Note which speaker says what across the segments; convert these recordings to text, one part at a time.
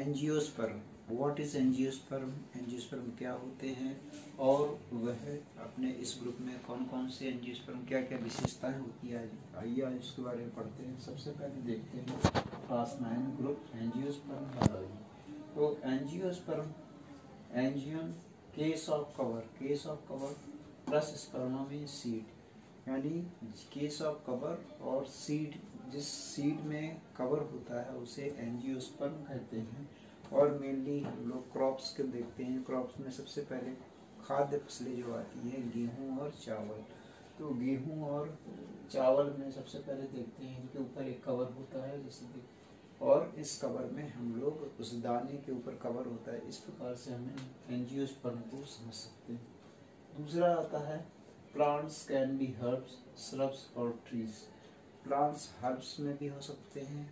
Speaker 1: Angiosperm, what is angiosperm, angiosperm क्या होते हैं और वह अपने इस ग्रुप में कौन कौन से एंजियोस्पर्म क्या क्या विशेषताएं होती है, आइए आज उसके बारे में पढ़ते हैं। सबसे पहले देखते हैं क्लास 9 ग्रुप एंजियोस्पर्म बायोलॉजी। तो angiosperm, angium case of cover plus sperma में सीड, यानी केस ऑफ कवर और सीड, जिस सीड में कवर होता है उसे एंजियोस्पर्म कहते हैं। और मेनली हम लोग क्रॉप्स के देखते हैं। क्रॉप्स में सबसे पहले खाद्य फसलें जो आती हैं गेहूं और चावल। तो गेहूं और चावल में सबसे पहले देखते हैं इनके ऊपर एक कवर होता है जैसे, और इस कवर में हम लोग उस दाने के ऊपर कवर होता है। इस प्रकार से हमें एंजियोस्पर्म को समझ सकते हैं। दूसरा आता है plants can be herbs, shrubs और ट्रीज। प्लांट्स हर्ब्स में भी हो सकते हैं,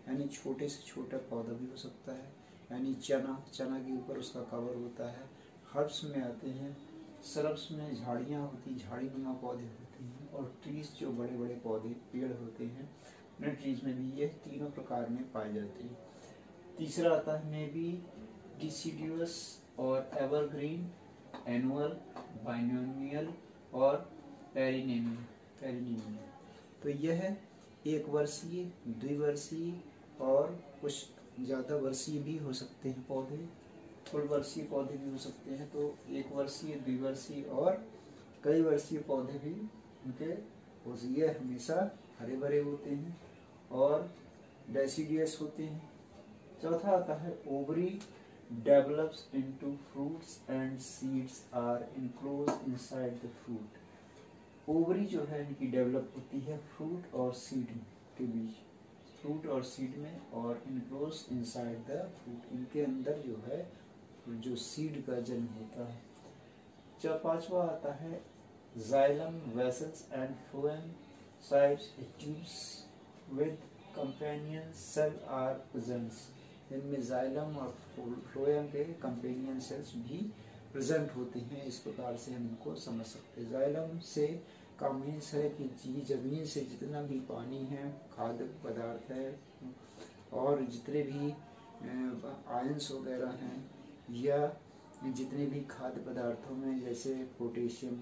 Speaker 1: यानी छोटे से छोटा पौधा भी हो सकता है, यानी चना के ऊपर उसका कवर होता है। हर्ब्स में आते हैं, श्रब्स में झाड़ियाँ होती, झाड़ीनुमा पौधे होते हैं, और ट्रीज जो बड़े बड़े पौधे पेड़ होते हैं, उन्हें ट्रीज में भी ये तीनों प्रकार में पाए जाते हैं। तीसरा आता है मे बी डिसीडियस और एवरग्रीन, एनुअल, बाइनोमियल और पेरिनियम। तो यह एक वर्षीय, द्विवर्षीय और कुछ ज़्यादा वर्षीय भी हो सकते हैं पौधे, फुल वर्षीय पौधे भी हो सकते हैं। तो एक वर्षीय, द्विवर्षीय और कई वर्षीय पौधे भी उनके ये हमेशा हरे भरे होते हैं और डेसिडियस होते हैं। चौथा आता है ovary develops into fruits and seeds are enclosed inside the fruit. Ovary जो है इनकी डेवलप होती है फ्रूट और सीड के बीच, फ्रूट और सीड में, और इनक्लोज इनसाइड द फ्रूट, इनके अंदर जो है जो सीड का जन्म होता है। पांचवा आता है जाइलम, वेसल्स एंड फ्लोएम साइड्स tubes with companion cell are present. इनमें जाइलम और फ्लोएम के कंपेनियन सेल्स भी प्रेजेंट होते हैं। इस प्रकार से हम इनको समझ सकते हैं। जाइलम से का मीन्स है कि जमीन से जितना भी पानी है, खाद्य पदार्थ है, और जितने भी आयंस वगैरह हैं, या जितने भी खाद्य पदार्थों में जैसे पोटेशियम,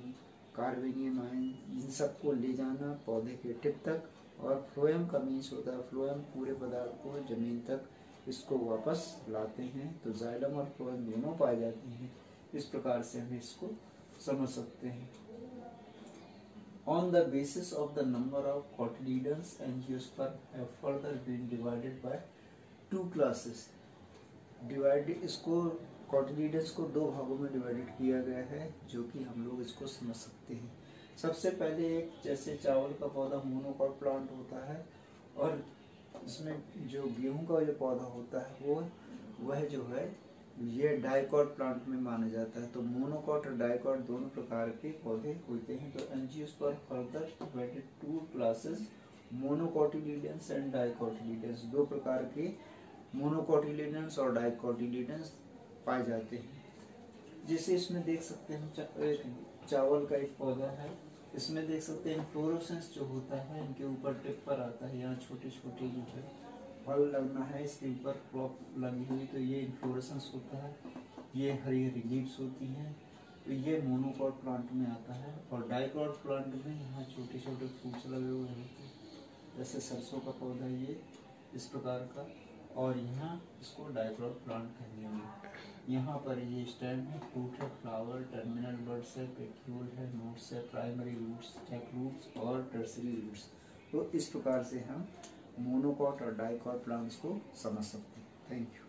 Speaker 1: कार्बोनियम आयन, इन सबको ले जाना पौधे के टिप तक। और फ्लोएम का मीन्स होता है फ्लोएम पूरे पदार्थ को जमीन तक इसको वापस लाते हैं। तो जाइलम और फ्लोएम दोनों पाए जाते हैं। इस प्रकार से हम इसको समझ सकते हैं। On the basis of the number of cotyledons, angiosperm have further been divided by two classes. इसको cotyledons को दो भागों में डिवाइडेड किया गया है, जो कि हम लोग इसको समझ सकते हैं। सबसे पहले एक जैसे चावल का पौधा मोनोकॉट प्लांट होता है, और इसमें जो गेहूं का जो पौधा होता है वह जो है ये डाइकॉट प्लांट में माना जाता है। तो मोनोकॉट और डाइकॉट दोनों प्रकार के पौधे होते हैं। तो angiosperm further divided to classes, monocotyledons and dicotyledons. दो प्रकार के मोनोकोटिलिडन्स और डाइकोटिलिडन्स पाए जाते हैं। जैसे इसमें देख सकते हैं चावल का एक पौधा है, इसमें देख सकते हैं इन्फ्लोरेसेंस जो होता है इनके ऊपर टिप पर आता है। यहाँ छोटे छोटे जो है फल लगना है, इसके ऊपर क्रॉप लगी हुई, तो ये इन्फ्लोरेसेंस होता है। ये हरी हरी लीव्स होती हैं, तो ये मोनोकॉट प्लांट में आता है। और डाइकॉट प्लांट में यहाँ छोटे छोटे फ्रूट्स लगे हुए होते हैं, जैसे सरसों का पौधा ये इस प्रकार का, और यहाँ इसको डाइकॉट प्लांट कहेंगे। यहाँ पर ये स्टेम है, फ्रूट है, फ्लावर, टर्मिनल बड्स है, पेट्यूल है, नोट्स है, प्राइमरी रूट्स, टेक रूट्स और टर्सरी रूट्स। तो इस प्रकार से हम मोनोकॉट और डाइकॉट प्लांट्स को समझ सकते हैं। Thank you.